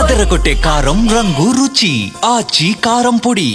అదరగొట్టే కారం రంగు రుచి ఆచి కారం పొడి.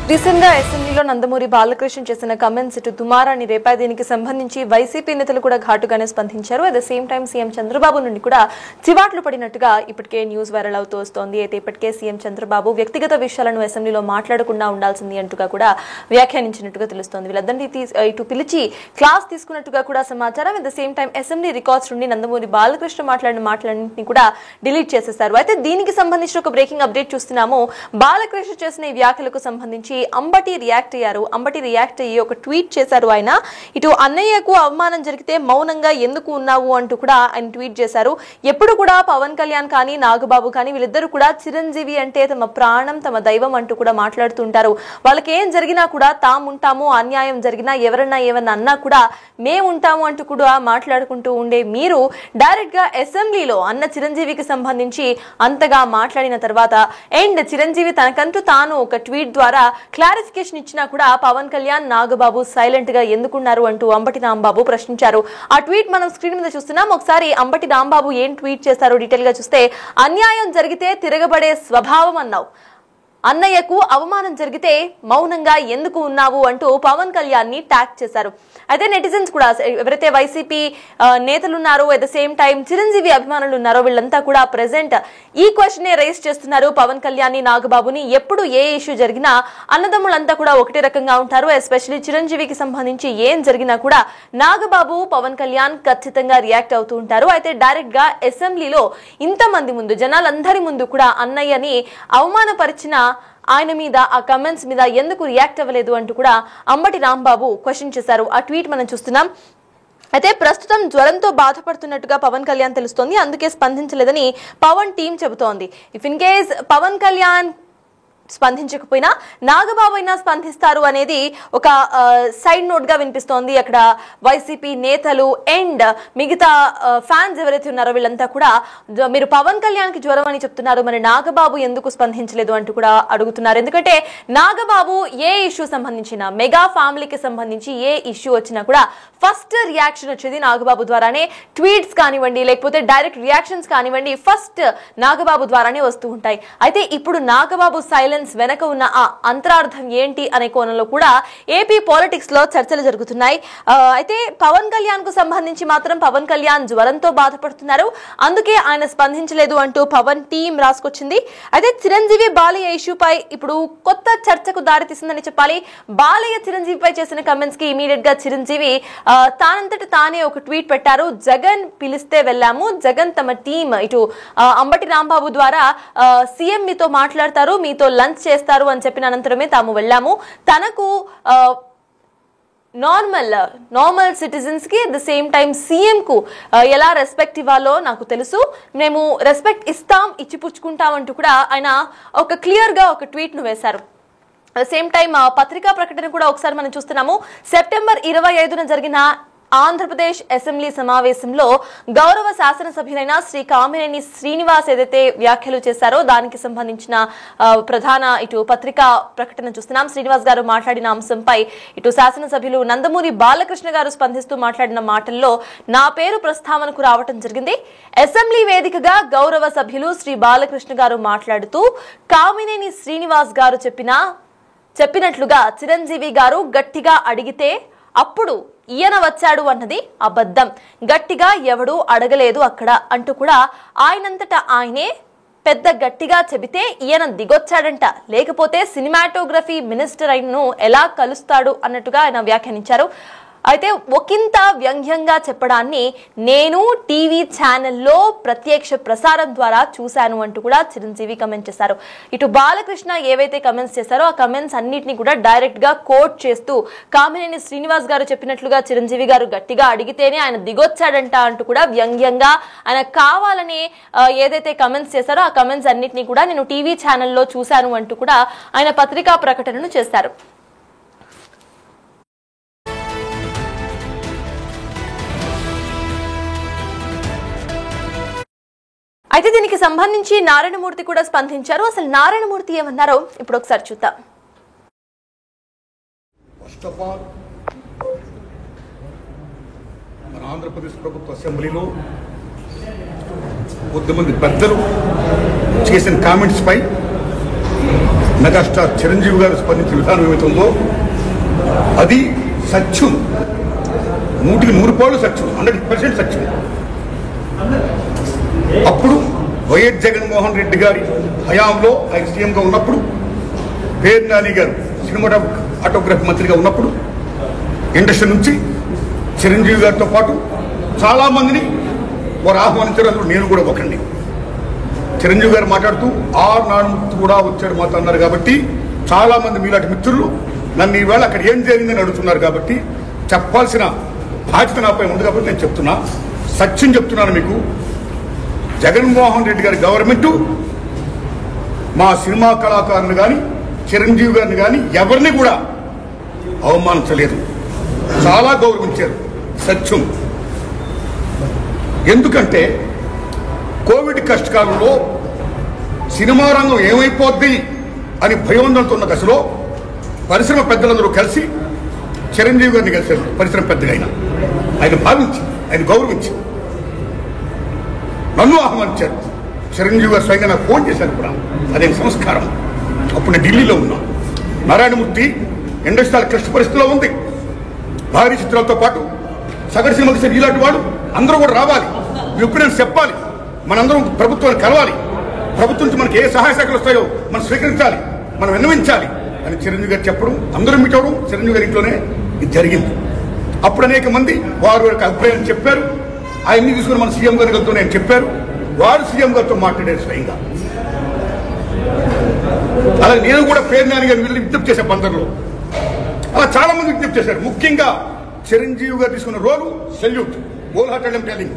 రీసెంట్ గా అసెంబ్లీలో నందమూరి బాలకృష్ణ చేసిన కమెంట్స్ ఇటు దుమారాన్ని రేపాయి. దీనికి సంబంధించి వైసీపీ నేతలు కూడా ఘాటుగానే స్పందించారు. At the same time CM Chandrababu నుండి కూడా చివాట్లు పడినట్టుగా ఇప్పటికే న్యూస్ వైరల్ అవుతూ వస్తోంది. అయితే ఇప్పటికే సీఎం చంద్రబాబు వ్యక్తిగత విషయాలను అసెంబ్లీలో మాట్లాడకుండా ఉండాల్సింది అంటూగా కూడా వ్యాఖ్యానించినట్టుగా తెలుస్తోంది. వీళ్ళందరినీ ఇటు పిలిచి క్లాస్ తీసుకున్నట్టుగా కూడా సమాచారం. At the same time assembly records నుండి నందమూరి బాలకృష్ణ మాట్లాడిన మాటలన్నింటినీ కూడా డిలీట్ చేసేశారు. అయితే దీనికి సంబంధించిన ఒక బ్రేకింగ్ అప్డేట్ చూస్తున్నాము. బాలకృష్ణ చేసిన ఈ వ్యాఖ్యలకు సంబంధించి అంబటి రియాక్ట్ అయ్యారు. అంబటి రియాక్ట్ అయ్యి ఒక ట్వీట్ చేశారు. ఆయన ఇటు అన్నయ్యకు అవమానం జరిగితే మౌనంగా ఎందుకు ఉన్నావు అంటూ కూడా ఆయన ట్వీట్ చేశారు. ఎప్పుడు కూడా పవన్ కళ్యాణ్ కానీ నాగబాబు కానీ వీళ్ళిద్దరూ కూడా చిరంజీవి అంటే తమ ప్రాణం తమ దైవం అంటూ కూడా మాట్లాడుతుంటారు. వాళ్ళకి ఏం జరిగినా కూడా తాముంటాము, అన్యాయం జరిగినా ఎవరన్నా ఏమన్నా అన్నా కూడా మేముంటాము అంటూ కూడా మాట్లాడుకుంటూ ఉండే మీరు డైరెక్ట్ గా అసెంబ్లీలో అన్న చిరంజీవికి సంబంధించి అంతగా మాట్లాడిన తర్వాత అండ్ చిరంజీవి తనకంటూ తాను ఒక ట్వీట్ ద్వారా క్లారిఫికేషన్ ఇచ్చినా కూడా పవన్ కళ్యాణ్ నాగబాబు సైలెంట్ గా ఎందుకున్నారు అంటూ అంబటి రాంబాబు ప్రశ్నించారు. ఆ ట్వీట్ మనం స్క్రీన్ మీద చూస్తున్నాం. ఒకసారి అంబటి రాంబాబు ఏం ట్వీట్ చేశారో డీటెయిల్ గా చూస్తే, అన్యాయం జరిగితే తిరగబడే స్వభావం అన్నావు, అన్నయ్యకు అవమానం జరిగితే మౌనంగా ఎందుకు ఉన్నావు అంటూ పవన్ కళ్యాణ్ ని ట్యాగ్ చేశారు. అయితే నెటిజన్స్ కూడా ఎవరైతే వైసీపీ నేతలు ఉన్నారో at the same time Chiranjeevi అభిమానులు ఉన్నారో వీళ్ళంతా కూడా ప్రెసెంట్ ఈ క్వశ్చన్ రైజ్ చేస్తున్నారు పవన్ కళ్యాణ్ ని నాగబాబుని. ఎప్పుడు ఏ ఇష్యూ జరిగినా అన్నదమ్ములంతా కూడా ఒకటే రకంగా ఉంటారు. ఎస్పెషల్లీ చిరంజీవికి సంబంధించి ఏం జరిగినా కూడా నాగబాబు పవన్ కళ్యాణ్ ఖచ్చితంగా రియాక్ట్ అవుతూ ఉంటారు. అయితే డైరెక్ట్ గా అసెంబ్లీలో ఇంతమంది ముందు జనాలందరి ముందు కూడా అన్నయ్యని అవమానపరిచిన ఆయన మీద ఆ కమెంట్స్ మీద ఎందుకు రియాక్ట్ అవ్వలేదు అంటూ కూడా అంబటి రాంబాబు క్వశ్చన్ చేశారు. ఆ ట్వీట్ మనం చూస్తున్నాం. అయితే ప్రస్తుతం జ్వరంతో బాధపడుతున్నట్టుగా పవన్ కళ్యాణ్ తెలుస్తోంది. అందుకే స్పందించలేదని పవన్ టీం చెబుతోంది. If in case Pawan Kalyan స్పందించకపోయినా నాగబాబు అయినా స్పందిస్తారు అనేది ఒక సైడ్ నోట్ గా వినిపిస్తోంది. అక్కడ వైసీపీ నేతలు అండ్ మిగతా ఫ్యాన్స్ ఎవరైతే ఉన్నారో వీళ్ళంతా కూడా మీరు పవన్ కళ్యాణ్ కి జ్వరం అని చెప్తున్నారు, మరి నాగబాబు ఎందుకు స్పందించలేదు అంటూ కూడా అడుగుతున్నారు. ఎందుకంటే నాగబాబు ఏ ఇష్యూ సంబంధించిన మెగా ఫ్యామిలీకి సంబంధించి ఏ ఇష్యూ వచ్చినా కూడా ఫస్ట్ రియాక్షన్ వచ్చేది నాగబాబు ద్వారానే. ట్వీట్స్ కానివ్వండి లేకపోతే డైరెక్ట్ రియాక్షన్స్ కానివ్వండి ఫస్ట్ నాగబాబు ద్వారానే వస్తూ ఉంటాయి. అయితే ఇప్పుడు నాగబాబు సైలెన్స్ వెనక ఉన్న ఆ అంతరార్థం ఏంటి అనే కోణంలో కూడా ఏపీ పాలిటిక్స్ లో చర్చలు జరుగుతున్నాయి. అయితే పవన్ కళ్యాణ్ కు సంబంధించి మాత్రం పవన్ కళ్యాణ్ జ్వరంతో బాధపడుతున్నారు, అందుకే ఆయన స్పందించలేదు అంటూ పవన్ టీం రాసుకొచ్చింది. అయితే చిరంజీవి బాలయ్య ఇష్యూపై ఇప్పుడు కొత్త చర్చకు దారితీసిందని చెప్పాలి. బాలయ్య చిరంజీవిపై చేసిన కమెంట్స్ కి ఇమీడియట్ గా చిరంజీవి తానంతట తానే ఒక ట్వీట్ పెట్టారు. జగన్ పిలిస్తే వెళ్ళాము, జగన్ తమ టీం ఇటు అంబటి రాంబాబు ద్వారా సీఎం మీతో మాట్లాడతారు, మీతో లంచ్ చేస్తారు అని చెప్పిన అనంతరమే తాము వెళ్ళాము. తనకు నార్మల్ సిటిజన్స్ కి at the same time CM కు ఎలా రెస్పెక్ట్ ఇవ్వాలో నాకు తెలుసు, మేము రెస్పెక్ట్ ఇస్తాం, ఇచ్చిపుచ్చుకుంటాం అంటూ కూడా ఆయన ఒక క్లియర్ గా ఒక ట్వీట్ ను వేశారు. సేమ్ టైం పత్రికా ప్రకటన కూడా ఒకసారి మనం చూస్తున్నాము. సెప్టెంబర్ 25న జరిగిన ఆంధ్రప్రదేశ్ అసెంబ్లీ సమావేశంలో గౌరవ శాసనసభ్యులైన శ్రీ కామినేని శ్రీనివాస్ ఏదైతే వ్యాఖ్యలు చేశారో దానికి సంబంధించిన ప్రధాన ఇటు పత్రికా ప్రకటన చూస్తున్నాం. శ్రీనివాస్ గారు మాట్లాడిన అంశంపై ఇటు శాసనసభ్యులు నందమూరి బాలకృష్ణ గారు స్పందిస్తూ మాట్లాడిన మాటల్లో నా పేరు ప్రస్తావనకు రావటం జరిగింది. అసెంబ్లీ వేదికగా గౌరవ సభ్యులు శ్రీ బాలకృష్ణ గారు మాట్లాడుతూ కామినేని శ్రీనివాస్ గారు చెప్పినట్లుగా చిరంజీవి గారు గట్టిగా అడిగితే అప్పుడు ఈయన వచ్చాడు అన్నది అబద్ధం, గట్టిగా ఎవడూ అడగలేదు అక్కడ అంటూ కూడా ఆయనంతటా ఆయనే పెద్ద గట్టిగా చెబితే ఈయన దిగొచ్చాడంట, లేకపోతే సినిమాటోగ్రఫీ మినిస్టర్ అయినను ఎలా కలుస్తాడు అన్నట్టుగా ఆయన వ్యాఖ్యానించారు. అయితే ఒకంత వ్యంగ్యంగా చెప్పడాన్ని నేను టీవీ ఛానల్లో ప్రత్యక్ష ప్రసారం ద్వారా చూశాను అంటూ కూడా చిరంజీవి కమెంట్ చేశారు. ఇటు బాలకృష్ణ ఏవైతే కమెంట్స్ చేశారో ఆ కమెంట్స్ అన్నిటిని కూడా డైరెక్ట్ గా కోట్ చేస్తూ కామినేని శ్రీనివాస్ గారు చెప్పినట్లుగా చిరంజీవి గారు గట్టిగా అడిగితేనే ఆయన దిగొచ్చాడంట అంటూ కూడా వ్యంగ్యంగా ఆయన కావాలని ఏదైతే కమెంట్స్ చేశారో ఆ కమెంట్స్ అన్నిటిని కూడా నేను టీవీ ఛానల్లో చూశాను అంటూ కూడా ఆయన పత్రికా ప్రకటనను చేశారు. అయితే దీనికి సంబంధించి నారాయణమూర్తి కూడా స్పందించారు. అసలు నారాయణమూర్తి ఏమన్నారో ఇప్పుడు ఒకసారి చూద్దాం. ఫస్ట్ ఆఫ్ ఆల్ మన ఆంధ్రప్రదేశ్ ప్రభుత్వ అసెంబ్లీలో కొద్దిమంది పెద్దలు చేసిన కామెంట్స్పై మెగాస్టార్ చిరంజీవి గారు స్పందించిన విధానం ఏమవుతుందో అది సత్యం, 100% సత్యం, 100% సత్యం. అప్పుడు వైఎస్ జగన్మోహన్ రెడ్డి గారి హయాంలో ఆయన సీఎంగా ఉన్నప్పుడు, పేరు నాని గారు సినిమాటోగ్రఫీ మంత్రిగా ఉన్నప్పుడు ఇండస్ట్రీ నుంచి చిరంజీవి గారితో పాటు చాలామందిని వారు ఆహ్వానించారు. అందులో నేను కూడా ఒకండి. చిరంజీవి గారు మాట్లాడుతూ నానుమూర్తి కూడా వచ్చారు మాతో అన్నారు. కాబట్టి చాలామంది మీలాంటి మిత్రులు నన్ను ఈవేళ అక్కడ ఏం జరిగిందని అడుగుతున్నారు. కాబట్టి చెప్పాల్సిన బాధ్యత నాపై ఉంది. కాబట్టి నేను చెప్తున్నా, సత్యం చెప్తున్నాను మీకు. జగన్మోహన్ రెడ్డి గారి గవర్నమెంటు మా సినిమా కళాకారులు కానీ చిరంజీవి గారిని కానీ ఎవరిని కూడా అవమానించలేదు, చాలా గౌరవించారు. సత్యం. ఎందుకంటే కోవిడ్ కష్టకాలంలో సినిమా రంగం ఏమైపోద్ది అని భయోందనతో ఉన్న దశలో పరిశ్రమ పెద్దలందరూ కలిసి చిరంజీవి గారిని కలిశారు. పరిశ్రమ పెద్దగా ఆయన భావించి, ఆయన గౌరవించి నన్ను ఆహ్వానించారు. చిరంజీవి గారు స్వయంగా నాకు ఫోన్ చేశారు కూడా. అదే సంస్కారం. అప్పుడు నేను ఢిల్లీలో ఉన్నా. నారాయణమూర్తి ఇండస్ట్రీ క్లిష్ట పరిస్థితిలో ఉంది. భారీ చిత్రాలతో పాటు సగటు సినిమా తీసిన ఇలాంటి వాడు అందరూ కూడా రావాలి, ఎప్పుడైనా చెప్పాలి, మనందరం ప్రభుత్వాన్ని కలవాలి, ప్రభుత్వం నుంచి మనకి ఏ సహాయ శాఖలు వస్తాయో మనం స్వీకరించాలి, మనం విన్నవించాలి అని చిరంజీవి గారు చెప్పడం, అందరూ మీట్ అవ్వడం చిరంజీవి గారి ఇంట్లోనే ఇది జరిగింది. అప్పుడు అనేక మంది వారు యొక్క అభిప్రాయం చెప్పారు. ఆయన్ని తీసుకుని మన సీఎం గారి గారితో నేను చెప్పారు. వారు సీఎం గారితో మాట్లాడారు స్వయంగా. అలాగే నేను కూడా పేరు నాని గారిని వీళ్ళు విజ్ఞప్తి చేశాను బందర్లో. అలా చాలా మంది విజ్ఞప్తి చేశారు. ముఖ్యంగా చిరంజీవి గారు తీసుకున్న రోలు salute, whole hearted I'm telling.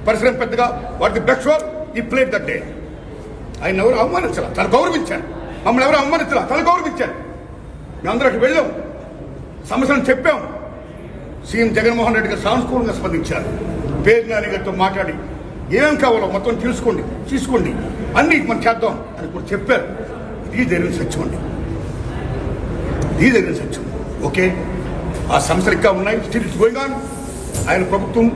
పరిశ్రమ పెద్దగా వాట్ ది బెస్ట్ రోల్ ఈ ప్లేడ్ దట్ డే. ఆయన ఎవరు అవమానించాల, తను గౌరవించారు. మమ్మల్ని ఎవరు అవమానించాల, తను గౌరవించారు. మేమందరూ అక్కడ వెళ్ళాం, సమస్యలను చెప్పాం. సీఎం జగన్మోహన్ రెడ్డి గారు సానుకూలంగా స్పందించారు. పేరు నాని గారితో మాట్లాడి ఏం కావాలో మొత్తం తీసుకోండి అన్ని మనం చేద్దాం అని కూడా చెప్పారు. ఇది జరిగిన సత్యం అండి, ఇది జరిగిన సత్యం. ఓకే, ఆ సమస్యలు ఇంకా ఉన్నాయి, స్టిల్ ఇట్స్ గోయింగ్ ఆన్. ఆయన ప్రభుత్వం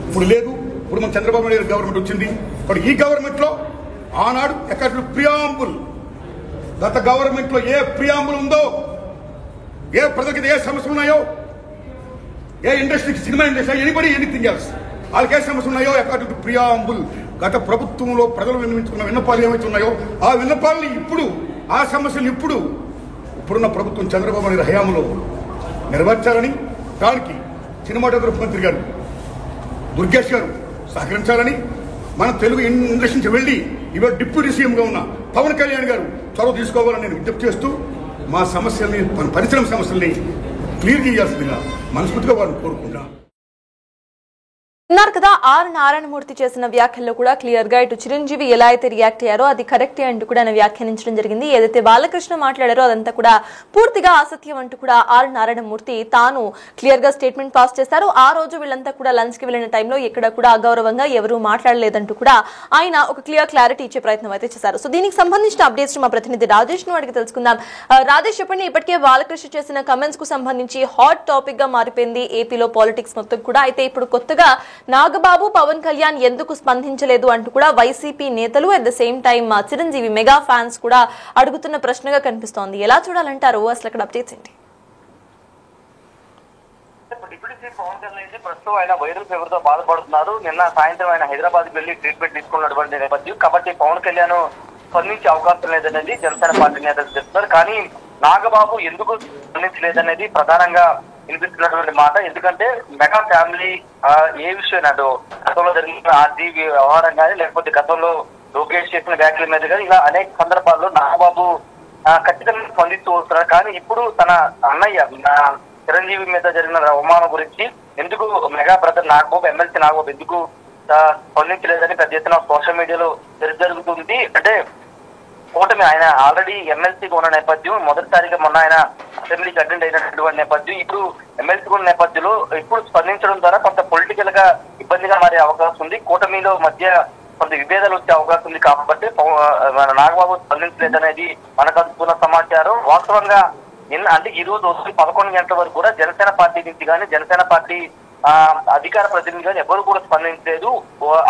ఇప్పుడు లేదు. ఇప్పుడు మన చంద్రబాబు నాయుడు గవర్నమెంట్ వచ్చింది. ఇప్పుడు ఈ గవర్నమెంట్లో ఆనాడు ఎక్కడ ప్రియాంబుల్, గత గవర్నమెంట్లో ఏ ప్రియాంబుల్ ఉందో, ఏ ప్రజలకి ఏ సమస్యలు ఉన్నాయో, ఏ ఇండస్ట్రీకి, cinema industry, anybody anything else, వాళ్ళకి ఏ సమస్యలు ఉన్నాయో అకార్డింగ్ టు ప్రియాంబుల్ గత ప్రభుత్వంలో ప్రజలు విన్నవించుకున్న విన్నపాలు ఏమైతే ఉన్నాయో ఆ విన్నపాలని ఇప్పుడు, ఆ సమస్యలు ఇప్పుడున్న ప్రభుత్వం చంద్రబాబు నాయుడు హయాంలో నెరవేర్చాలని, దానికి సినిమాటోగ్రఫీ మంత్రి గారు దుర్గేష్ గారు సహకరించాలని, మన తెలుగు ఇండస్ట్రీ నుంచి వెళ్ళి ఇవాళ డిప్యూటీ సీఎంగా ఉన్న పవన్ కళ్యాణ్ గారు చొరవ తీసుకోవాలని నేను విజ్ఞప్తి చేస్తూ మా సమస్యల్ని, మన పరిశ్రమ సమస్యల్ని క్లియర్ చేయాల్సిందిగా మనస్ఫూర్తిగా వారిని కోరుకుంటున్నాను. ఉన్నారు కదా, నారాయణమూర్తి చేసిన వ్యాఖ్యల్లో కూడా క్లియర్ గా ఇటు చిరంజీవి ఎలా అయితే రియాక్ట్ అయ్యారో అది కరెక్టే అంటూ కూడా ఆయన వ్యాఖ్యానించడం జరిగింది. ఏదైతే బాలకృష్ణ మాట్లాడారో అదంతా కూడా పూర్తిగా అసత్యం అంటూ కూడా నారాయణమూర్తి తాను క్లియర్ గా స్టేట్మెంట్ పాస్ చేశారు. ఆ రోజు వీళ్ళంతా కూడా లంచ్ కి వెళ్లిన టైంలో ఎక్కడ కూడా అగౌరవంగా ఎవరూ మాట్లాడలేదంటూ కూడా ఆయన ఒక క్లారిటీ ఇచ్చే ప్రయత్నం అయితే చేశారు. సో దీనికి సంబంధించిన అప్డేట్స్ మా ప్రతినిధి రాజేష్ ను అడిగి తెలుసుకుందాం. రాజేష్, చెప్పండి, ఇప్పటికే బాలకృష్ణ చేసిన కమెంట్స్ కు సంబంధించి హాట్ టాపిక్ గా మారిపోయింది ఏపీలో పాలిటిక్స్ మొత్తం కూడా. అయితే ఇప్పుడు కొత్తగా నాగబాబు, పవన్ కళ్యాణ్ ఎందుకు స్పందించలేదు అంటూ కూడా వైసీపీ నేతలు at the same time Chiranjeevi mega fans కూడా అడుగుతున్న ప్రశ్నగా కనిపిస్తోంది. ఎలా చూడాలంటారు? అసలు అక్కడ అప్డేట్స్ ఏంటి? పవన్ కళ్యాణ్ ప్రస్తుతం ఆయన వైరల్ ఫీవర్ తో బాధపడుతున్నారు. నిన్న సాయంత్రం ఆయన హైదరాబాద్ వెళ్లి ట్రీట్మెంట్ తీసుకున్నటువంటి నేపథ్యం కాబట్టి పవన్ కళ్యాణ్ స్పందించే అవకాశం లేదనేది జనసేన పార్టీ నేతలు చెప్తున్నారు. కానీ నాగబాబు ఎందుకు స్పందించలేదనేది ప్రధానంగా వినిపిస్తున్నటువంటి మాట. ఎందుకంటే మెగా ఫ్యామిలీ ఏ విషయం అటు గతంలో జరిగిన ఆర్జీ వ్యవహారం కానీ, లేకపోతే గతంలో లోకేష్ చేసిన వ్యాఖ్యల మీద కానీ, ఇలా అనేక సందర్భాల్లో నాగబాబు ఖచ్చితంగా స్పందిస్తూ వస్తున్నారు. కానీ ఇప్పుడు తన అన్నయ్య చిరంజీవి మీద జరిగిన అవమానం గురించి ఎందుకు mega brother Nagababu, MLC Nagababu ఎందుకు స్పందించలేదని పెద్ద ఎత్తున సోషల్ మీడియాలో జరుగుతుంది. అంటే కూటమి ఆయన ఆల్రెడీ ఎమ్మెల్సీగా ఉన్న నేపథ్యం, మొదటిసారిగా మొన్న ఆయన అసెంబ్లీకి అటెండ్ అయినటువంటి నేపథ్యం, ఇప్పుడు ఎమ్మెల్సీగా ఉన్న నేపథ్యంలో ఇప్పుడు స్పందించడం ద్వారా కొంత పొలిటికల్ గా ఇబ్బందిగా మారే అవకాశం ఉంది. కూటమిలో మధ్య కొంత విభేదాలు వచ్చే అవకాశం ఉంది. కాబట్టి నాగబాబు స్పందించలేదనేది మనకు అందుకున్న సమాచారం. వాస్తవంగా అంటే ఈ రోజు 11 గంటల వరకు కూడా జనసేన పార్టీ నుంచి కానీ, జనసేన పార్టీ అధికార ప్రతినిధులు ఎవరు కూడా స్పందించలేదు.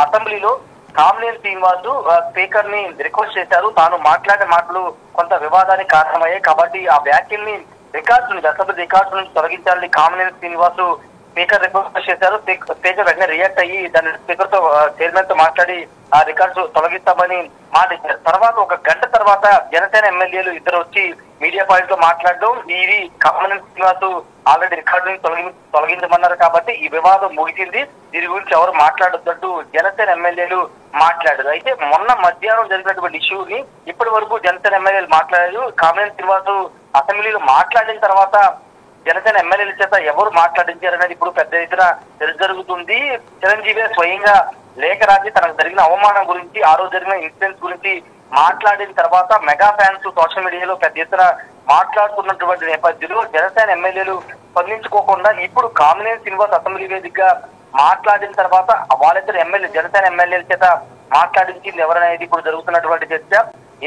అసెంబ్లీలో కామినేని శ్రీనివాస్ స్పీకర్ ని రిక్వెస్ట్ చేశారు. తాను మాట్లాడే మాటలు కొంత వివాదానికి కారణమయ్యాయి కాబట్టి ఆ వ్యాఖ్యల్ని అసెంబ్లీ రికార్డ్స్ నుంచి తొలగించాలని కామినేని శ్రీనివాస్ స్పీకర్ రిక్వెస్ట్ చేశారు. స్పీకర్ వెంటనే రియాక్ట్ అయ్యి దాని స్పీకర్ తో చైర్మన్ తో మాట్లాడి ఆ రికార్డ్స్ తొలగిస్తామని మాట ఇచ్చారు. తర్వాత ఒక గంట తర్వాత జనసేన ఎమ్మెల్యేలు ఇద్దరు వచ్చి మీడియా పాయింట్ లో మాట్లాడడం, ఇది కామినేని శ్రీనివాస్ ఆల్రెడీ రికార్డు తొలగించమన్నారు కాబట్టి ఈ వివాదం ముగిసింది, దీని గురించి ఎవరు మాట్లాడొద్దంటూ జనసేన ఎమ్మెల్యేలు మాట్లాడారు. అయితే మొన్న మధ్యాహ్నం జరిగినటువంటి ఇష్యూని ఇప్పటి వరకు జనసేన ఎమ్మెల్యేలు మాట్లాడారు. కామినేని శ్రీనివాస్ అసెంబ్లీలో మాట్లాడిన తర్వాత జనసేన ఎమ్మెల్యేల చేత ఎవరు మాట్లాడించారనేది ఇప్పుడు పెద్ద ఎత్తున జరుగుతుంది. చిరంజీవి స్వయంగా లేఖ రాసి తనకు జరిగిన అవమానం గురించి, ఆ రోజు జరిగిన ఇన్సిడెంట్స్ గురించి మాట్లాడిన తర్వాత మెగా ఫ్యాన్స్ సోషల్ మీడియాలో పెద్ద ఎత్తున మాట్లాడుతున్నటువంటి నేపథ్యంలో జనసేన ఎమ్మెల్యేలు స్పందించుకోకుండా ఇప్పుడు కామినేని శ్రీనివాస్ అసెంబ్లీ వేదికగా మాట్లాడిన తర్వాత వాళ్ళిద్దరు జనసేన ఎమ్మెల్యేల చేత మాట్లాడించింది ఎవరనేది ఇప్పుడు జరుగుతున్నటువంటి చర్చ.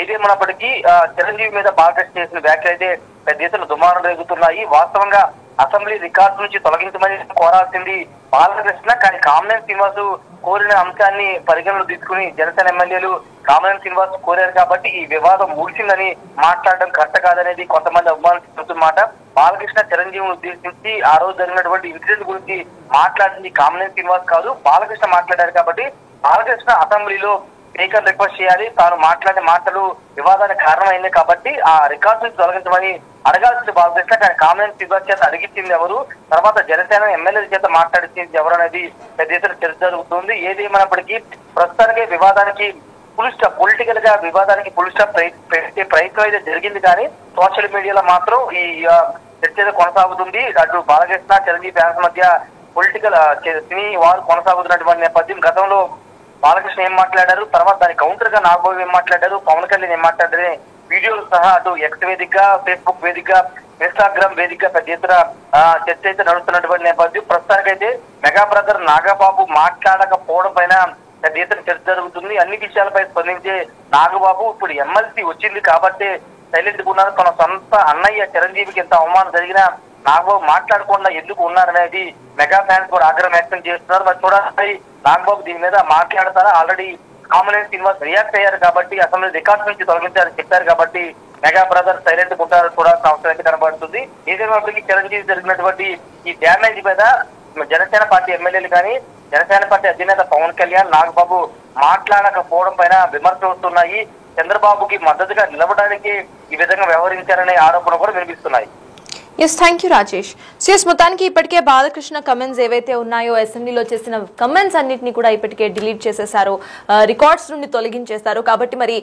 ఏదేమన్నప్పటికీ చిరంజీవి మీద బాలకృష్ణ చేసిన వ్యాఖ్యలు అయితే పెద్ద ఎత్తున దుమారం రేగుతున్నాయి. వాస్తవంగా అసెంబ్లీ రికార్డు నుంచి తొలగించమని కోరాల్సింది బాలకృష్ణ, కానీ కామినేని శ్రీనివాస్ కోరిన అంశాన్ని పరిగణలో తీసుకుని జనసేన ఎమ్మెల్యేలు కామినేని శ్రీనివాస్ కోరారు కాబట్టి ఈ వివాదం ముగిసిందని మాట్లాడడం కరెక్ట్ కాదనేది కొంతమంది అభిమానులుతున్నమాట. బాలకృష్ణ చిరంజీవిని ఉద్దేశించి ఆ రోజు జరిగినటువంటి ఇన్సిడెంట్ గురించి మాట్లాడింది కామినేని శ్రీనివాస్ కాదు, బాలకృష్ణ మాట్లాడారు కాబట్టి బాలకృష్ణ అసెంబ్లీలో స్పీకర్ రిక్వెస్ట్ చేయాలి, తాను మాట్లాడే మాటలు వివాదానికి కారణమైంది కాబట్టి ఆ రికార్డు నుంచి తొలగించమని అడగాల్సింది బాలకృష్ణ, కానీ కామినేని శ్రీనివాస్ చేత అడిగించింది ఎవరు, తర్వాత జనసేన ఎమ్మెల్యేల చేత మాట్లాడించింది ఎవరు అనేది పెద్ద ఎత్తున చర్చ జరుగుతుంది. ఏదేమైనప్పటికీ ప్రస్తుతానికి వివాదానికి పొలిటికల్ గా వివాదానికి ఫుల్ స్టాప్ పెట్టే ప్రయత్నం అయితే జరిగింది, కానీ సోషల్ మీడియాలో మాత్రం ఈ చర్చ కొనసాగుతుంది. అటు బాలకృష్ణ చిరంజీవి ఫ్యాన్స్ మధ్య పొలిటికల్ సినీ వారు కొనసాగుతున్నటువంటి నేపథ్యం. గతంలో బాలకృష్ణ ఏం మాట్లాడారు, తర్వాత దాని కౌంటర్ గా నాగబాబు ఏం మాట్లాడారు, పవన్ కళ్యాణ్ ఏం మాట్లాడారు వీడియోలు సహా అటు ఎక్స్ వేదిక, ఫేస్బుక్ వేదిక, ఇన్స్టాగ్రామ్ వేదిక పెద్ద ఎత్తున చర్చ అయితే నడుస్తున్నటువంటి నేపథ్యం. ప్రస్తుతానికైతే మెగా బ్రదర్ నాగబాబు మాట్లాడకపోవడం పైన పెద్ద ఎత్తున చర్చ జరుగుతుంది. అన్ని విషయాలపై స్పందించే నాగబాబు ఇప్పుడు ఎమ్మెల్సీ వచ్చింది కాబట్టి సైలెంట్ గా ఉన్నారు. తన సొంత అన్నయ్య చిరంజీవికి ఎంత అవమానం జరిగినా నాగబాబు మాట్లాడకుండా ఎందుకు ఉన్నారనేది మెగా ఫ్యాన్స్ కూడా ఆగ్రహం వ్యక్తం చేస్తున్నారు. మరి చూడాలి నాగబాబు దీని మీద మాట్లాడతారా. ఆల్రెడీ కామినేని శ్రీనివాస్ రియాక్ట్ అయ్యారు కాబట్టి అసెంబ్లీ రికార్డ్స్ నుంచి తొలగించారని చెప్పారు కాబట్టి మెగా బ్రదర్ సైలెంట్ ఉంటారు చూడాల్సిన అవసరం అయితే కనబడుతుంది. ఏదేమైనప్పటికీ చిరంజీవి జరిగినటువంటి ఈ డ్యామేజ్ మీద జనసేన పార్టీ ఎమ్మెల్యేలు కానీ జనసేన పార్టీ అధినేత పవన్ కళ్యాణ్ నాగబాబు మాట్లాడకపోవడం పైన విమర్శలు వస్తున్నాయి. చంద్రబాబుకి మద్దతుగా నిలవడానికి ఈ విధంగా వ్యవహరించారనే ఆరోపణలు కూడా వినిపిస్తున్నాయి. Yes, thank you Rajesh. CS మొత్తానికి ఇప్పటికే బాలకృష్ణ కమెంట్స్ ఏవైతే ఉన్నాయో అసెంబ్లీలో చేసిన కమెంట్స్ అన్నింటినీ కూడా ఇప్పటికే డిలీట్ చేసేశారు, రికార్డ్స్ నుండి తొలగించేశారు. కాబట్టి మరి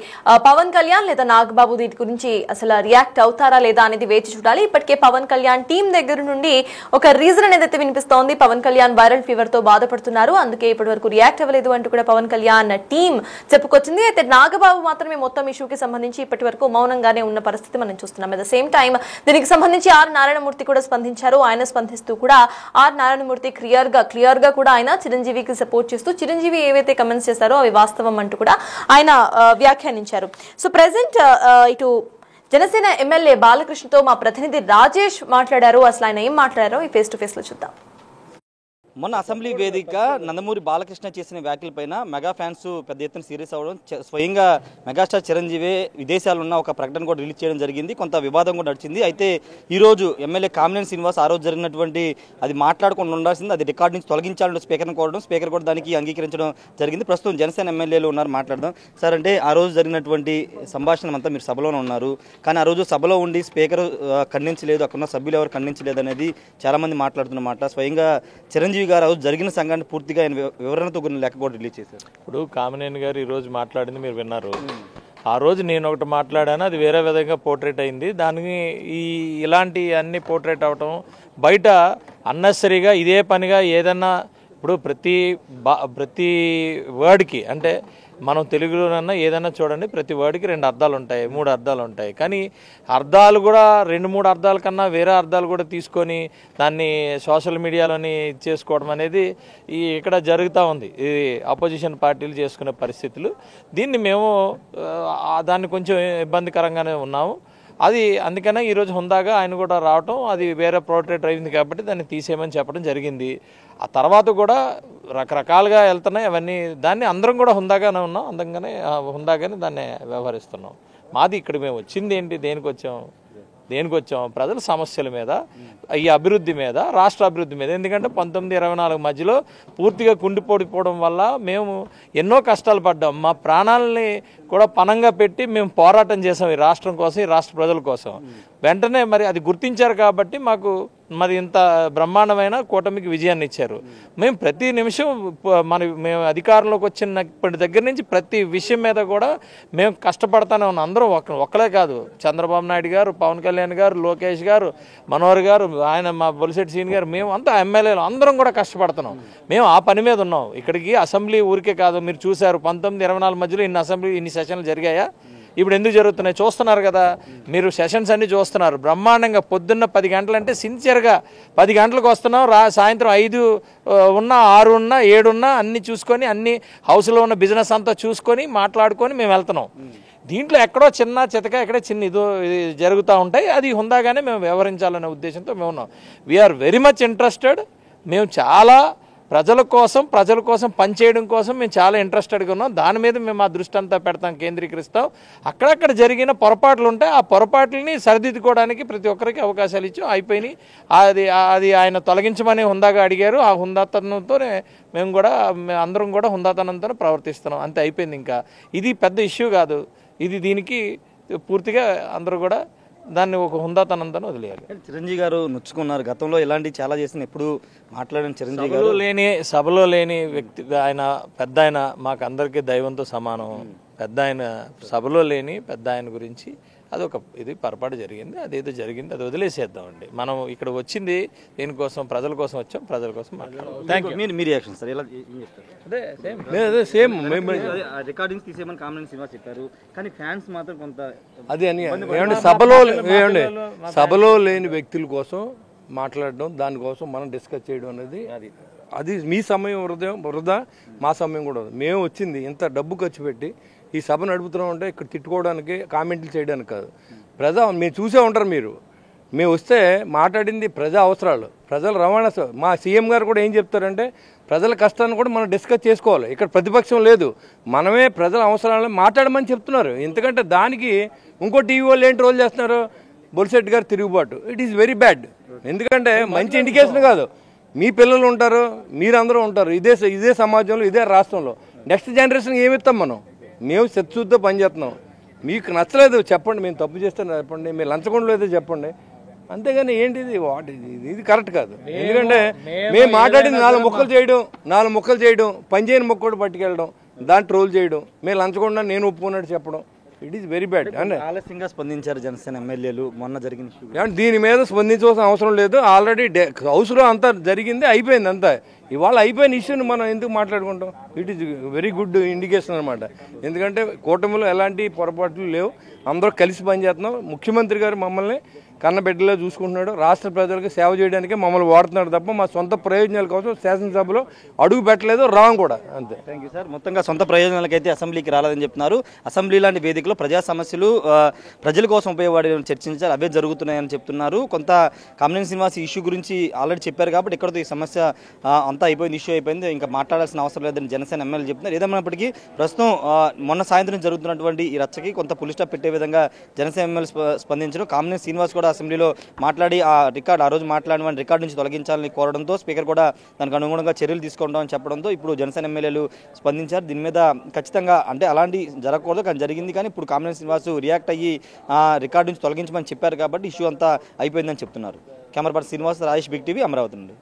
పవన్ కళ్యాణ్ లేదా నాగబాబు దీని గురించి అసలు రియాక్ట్ అవుతారా లేదా అనేది వేచి చూడాలి. ఇప్పటికే పవన్ కళ్యాణ్ టీం దగ్గర నుండి ఒక రీజన్ అనేది వినిపిస్తోంది. పవన్ కళ్యాణ్ వైరల్ ఫీవర్ తో బాధపడుతున్నారు, అందుకే ఇప్పటి వరకు రియాక్ట్ అవ్వలేదు అంటూ కూడా పవన్ కళ్యాణ్ టీం చెప్పుకొచ్చింది. అయితే నాగబాబు మాత్రమే మొత్తం ఇష్యూకి సంబంధించి ఇప్పటి వరకు మౌనంగానే ఉన్న పరిస్థితి మనం చూస్తున్నాం. అట్ ద సేమ్ టైం దీనికి సంబంధించి నారాయణమూర్తి కూడా స్పందించారు. ఆయన స్పందిస్తూ కూడా నారాయణమూర్తి క్లియర్ గా కూడా ఆయన చిరంజీవికి సపోర్ట్ చేస్తూ చిరంజీవి ఏవైతే కమెంట్స్ చేశారో అవి వాస్తవం అంటూ కూడా ఆయన వ్యాఖ్యానించారు. సో ప్రెసెంట్ ఇటు జనసేన ఎమ్మెల్యే బాలకృష్ణతో మా ప్రతినిధి రాజేష్ మాట్లాడారు. అసలు ఆయన ఏం మాట్లాడారో ఈ ఫేస్ టు ఫేస్ లో చూద్దాం. మొన్న అసెంబ్లీ వేదిక నందమూరి బాలకృష్ణ చేసిన వ్యాఖ్యలపైన మెగా ఫ్యాన్స్ పెద్ద ఎత్తున సీరియస్ అవ్వడం, స్వయంగా మెగాస్టార్ చిరంజీవి విదేశాల్లో ఉన్న ఒక ప్రకటన కూడా రిలీజ్ చేయడం జరిగింది. కొంత వివాదం కూడా నడిచింది. అయితే ఈరోజు ఎమ్మెల్యే కామినేని శ్రీనివాస్ ఆ రోజు జరిగినటువంటి అది మాట్లాడకుండా ఉండాల్సింది, అది రికార్డు నుంచి తొలగించాలని స్పీకర్ని కోరడం, స్పీకర్ కూడా దానికి అంగీకరించడం జరిగింది. ప్రస్తుతం జనసేన ఎమ్మెల్యేలు ఉన్నారు, మాట్లాడదాం. సార్, అంటే ఆ రోజు జరిగినటువంటి సంభాషణ అంతా మీరు సభలోనే ఉన్నారు, కానీ ఆ రోజు సభలో ఉండి స్పీకర్ ఖండించలేదు, అక్కడున్న సభ్యులు ఎవరు ఖండించలేదు అనేది చాలామంది మాట్లాడుతున్నమాట. స్వయంగా చిరంజీవి గారు రోజు జరిగిన సంఘటన పూర్తిగా ఆయన వివరణతో కొన్ని లెక్క కూడా రిలీజ్ చేశారు. ఇప్పుడు కామినేని గారు ఈరోజు మాట్లాడింది మీరు విన్నారు. ఆ రోజు నేను ఒకటి మాట్లాడాను, అది వేరే విధంగా పోర్ట్రేట్ అయింది. దానికి ఇలాంటి అన్ని పోర్ట్రేట్ అవటం బయట అన్నెసరీగా ఇదే పనిగా ఏదన్నా ఇప్పుడు ప్రతి వర్డ్కి అంటే మనం తెలుగులోనన్నా ఏదైనా చూడండి, ప్రతి వర్డ్కి 2 అర్థాలు ఉంటాయి, 3 అర్థాలు ఉంటాయి. కానీ అర్థాలు కూడా 2-3 అర్థాల కన్నా వేరే అర్థాలు కూడా తీసుకొని దాన్ని సోషల్ మీడియాలోని చేసుకోవడం అనేది ఇక్కడ జరుగుతూ ఉంది. ఇది అపోజిషన్ పార్టీలు చేసుకునే పరిస్థితులు. దీన్ని మేము దాన్ని కొంచెం ఇబ్బందికరంగానే ఉన్నాము. అది అందుకనే ఈరోజు హుందాగా ఆయన కూడా రావటం, అది వేరే పోర్ట్రేట్ అయింది కాబట్టి దాన్ని తీసేయమని చెప్పడం జరిగింది. ఆ తర్వాత కూడా రకరకాలుగా వెళ్తున్నాయి అవన్నీ. దాన్ని అందరం కూడా హుందాగానే ఉన్నాం, హుందాగానే దాన్ని వ్యవహరిస్తున్నాం. మాది ఇక్కడ మేము వచ్చింది ఏంటి, దేనికి వచ్చాం ప్రజల సమస్యల మీద, ఈ అభివృద్ధి మీద, రాష్ట్ర అభివృద్ధి మీద. ఎందుకంటే 1924 మధ్యలో పూర్తిగా కుండిపోవడం వల్ల మేము ఎన్నో కష్టాలు పడ్డాం. మా ప్రాణాలని కూడా పణంగా పెట్టి మేము పోరాటం చేసాం ఈ రాష్ట్రం కోసం, ఈ రాష్ట్ర ప్రజల కోసం. వెంటనే మరి అది గుర్తించారు కాబట్టి మాకు మరి ఇంత బ్రహ్మాండమైన కూటమికి విజయాన్ని ఇచ్చారు. మేము ప్రతి నిమిషం మేము అధికారంలోకి వచ్చినప్పటి దగ్గర నుంచి ప్రతి విషయం మీద కూడా మేము కష్టపడతానే ఉన్నాం. అందరూ ఒక్కలే కాదు, చంద్రబాబు నాయుడు గారు, పవన్ కళ్యాణ్ గారు, లోకేష్ గారు, మనోహర్ గారు, ఆయన మా బొలిశెట్టి సీన్ గారు, మేము అంతా ఎమ్మెల్యేలు అందరం కూడా కష్టపడుతున్నాం. మేము ఆ పని మీద ఉన్నాం. ఇక్కడికి అసెంబ్లీ ఊరికే కాదు, మీరు చూశారు 1924 మధ్యలో ఇన్ని సెషన్లు జరిగాయా? ఇప్పుడు ఎందుకు జరుగుతున్నాయి చూస్తున్నారు కదా మీరు, సెషన్స్ అన్నీ చూస్తున్నారు. బ్రహ్మాండంగా పొద్దున్న 10 గంటలంటే సిన్సియర్గా 10 గంటలకు వస్తున్నాం, సాయంత్రం 5 ఉన్నా 6 ఉన్నా 7 ఉన్నా అన్నీ చూసుకొని, అన్ని హౌస్లో ఉన్న బిజినెస్ అంతా చూసుకొని మాట్లాడుకొని మేము వెళ్తున్నాం. దీంట్లో ఎక్కడో చిన్న చితక ఎక్కడే చిన్న ఇది జరుగుతూ ఉంటాయి. అది హుందాగానే మేము వ్యవహరించాలనే ఉద్దేశంతో మేము ఉన్నాం. We are very much interested. మేము చాలా ప్రజల కోసం పనిచేయడం కోసం మేము చాలా ఇంట్రెస్టెడ్గా ఉన్నాం. దాని మీద మేము మా దృష్టి అంతా పెడతాం, కేంద్రీకరిస్తాం. అక్కడక్కడ జరిగిన పొరపాట్లు ఉంటాయి, ఆ పొరపాట్లని సరిదిద్దుకోవడానికి ప్రతి ఒక్కరికి అవకాశాలు ఇచ్చాం. అయిపోయినాయి. అది ఆయన తొలగించమని హుందాగా అడిగారు. ఆ హుందాతనంతోనే అందరం కూడా హుందాతనంతో ప్రవర్తిస్తున్నాం. అంతే, అయిపోయింది. ఇంకా ఇది పెద్ద ఇష్యూ కాదు. దీనికి పూర్తిగా అందరూ కూడా దాన్ని ఒక హుందాతనంతో వదిలేయాలి. చిరంజీవి గారు నొచ్చుకున్నారు, గతంలో ఇలాంటివి చాలా చేసిన, ఎప్పుడు మాట్లాడిన చిరంజీవి గారు సభలో లేని వ్యక్తి ఆయన, పెద్ద ఆయన, మాకు అందరికీ దైవంతో సమానం. పెద్ద ఆయన సభలో లేని పెద్ద ఆయన గురించి అదొక పొరపాటు జరిగింది. అదేదో జరిగింది, అది వదిలేసేద్దామండి. మనం ఇక్కడ వచ్చింది దేనికోసం, ప్రజల కోసం వచ్చాం, ప్రజల కోసం మాట్లాడాం. Thank you. Me reaction sir ఎలా సేమ్ రికార్డింగ్స్ తీసేయమని కామన్ సినిమా చెప్పారు, కానీ ఫ్యాన్స్ మాత్రం కొంత అది అని సభలో లేని వ్యక్తుల కోసం మాట్లాడడం, దానికోసం మనం డిస్కస్ చేయడం అనేది అది మీ సమయం వృధా, మా సమయం కూడా. మేము వచ్చింది ఇంత డబ్బు ఖర్చు పెట్టి ఈ సభ నడుపుతున్నాం అంటే ఇక్కడ తిట్టుకోవడానికి, కామెంట్లు చేయడానికి కాదు. మీరు చూసే ఉంటారు. మేము వస్తే మాట్లాడింది ప్రజా అవసరాలు, ప్రజల రవాణా. మా సీఎం గారు కూడా ఏం చెప్తారంటే ప్రజల కష్టాన్ని కూడా మనం డిస్కస్ చేసుకోవాలి. ఇక్కడ ప్రతిపక్షం లేదు, మనమే ప్రజల అవసరాలను మాట్లాడమని చెప్తున్నారు. ఎందుకంటే దానికి ఇంకో టీవీ వాళ్ళు ఏంటి రోల్ చేస్తున్నారు, బొలిశెట్టి గారు తిరుగుబాటు. It is very bad. ఎందుకంటే మంచి ఇండికేషన్ కాదు. మీ పిల్లలు ఉంటారు, మీరందరూ ఉంటారు ఇదే సమాజంలో, ఇదే రాష్ట్రంలో. నెక్స్ట్ జనరేషన్కి ఏమిస్తాం మనం? మేము శత్రుతో పనిచేస్తున్నాం. మీకు నచ్చలేదు చెప్పండి, మేము తప్పు చేస్తే చెప్పండి, మీరు లంచగొండ లేదో చెప్పండి. అంతేగాని ఏంటిది ఇది కరెక్ట్ కాదు. ఎందుకంటే మేము మాట్లాడింది 4 ముక్కలు చేయడం, పనిచేయని మొక్కడు పట్టుకెళ్ళడం, దాన్ని ట్రోల్ చేయడం, మేము లంచగొండ నేను ఒప్పుకున్నట్టు చెప్పడం. It is very bad. అంటే ఆలస్యంగా స్పందించారు జనసేన ఎమ్మెల్యేలు మొన్న జరిగిన దీని మీద స్పందించవలసిన అవసరం లేదు. ఆల్రెడీ హౌస్లో అంతా జరిగింది, అయిపోయింది అంతా. ఇవాళ అయిపోయిన ఇష్యూని మనం ఎందుకు మాట్లాడుకుంటాం? It is very good indication అనమాట. ఎందుకంటే కూటమిలో ఎలాంటి పొరపాట్లు లేవు, అందరూ కలిసి పనిచేస్తున్నాం. ముఖ్యమంత్రి గారు మమ్మల్ని కన్నబిడ్డలో చూసుకుంటున్నాడు. రాష్ట్ర ప్రజలకు సేవ చేయడానికి మమ్మల్ని వాడుతున్నాడు తప్ప మా సొంత ప్రయోజనాల కోసం శాసనసభలో అడుగు పెట్టలేదు, రాంగ్ కూడా. అంతే. Thank you sir. మొత్తంగా సొంత ప్రయోజనాలకైతే అసెంబ్లీకి రాలేదని చెప్తున్నారు. అసెంబ్లీ లాంటి వేదికలో ప్రజా సమస్యలు ప్రజల కోసం ఉపయోగపడే చర్చించారు, అవే జరుగుతున్నాయని చెప్తున్నారు. కొంత కామినేని శ్రీనివాస్ ఇష్యూ గురించి ఆల్రెడీ చెప్పారు కాబట్టి ఇక్కడతో ఈ సమస్య అంతా అయిపోయింది, ఇష్యూ అయిపోయింది, ఇంకా మాట్లాడాల్సిన అవసరం లేదని జనసేన ఎమ్మెల్యే చెప్తున్నారు. ఏదేమైనప్పటికీ ప్రస్తుతం మొన్న సాయంత్రం జరుగుతున్నటువంటి ఈ రచ్చకి కొంత పులి స్టాప్ పెట్టే విధంగా జనసేన ఎమ్మెల్యే స్పందించారు. కామినేని శ్రీనివాస్ కూడా అసెంబ్లీలో మాట్లాడి ఆ రోజు మాట్లాడిన రికార్డు నుంచి తొలగించాలని కోరడంతో స్పీకర్ కూడా దానికి అనుగుణంగా చర్యలు తీసుకుంటామని చెప్పడంతో ఇప్పుడు జనసేన ఎమ్మెల్యేలు స్పందించారు. దీని మీద ఖచ్చితంగా అంటే అలాంటి జరగకూడదు, కానీ జరిగింది. కానీ ఇప్పుడు కామినేని శ్రీనివాస్ రియాక్ట్ అయ్యి రికార్డు నుంచి తొలగించమని చెప్పారు కాబట్టి ఇష్యూ అంతా అయిపోయిందని చెప్తున్నారు. Camera person Srinivas, Rajesh, big TV, Amaravati నుండి.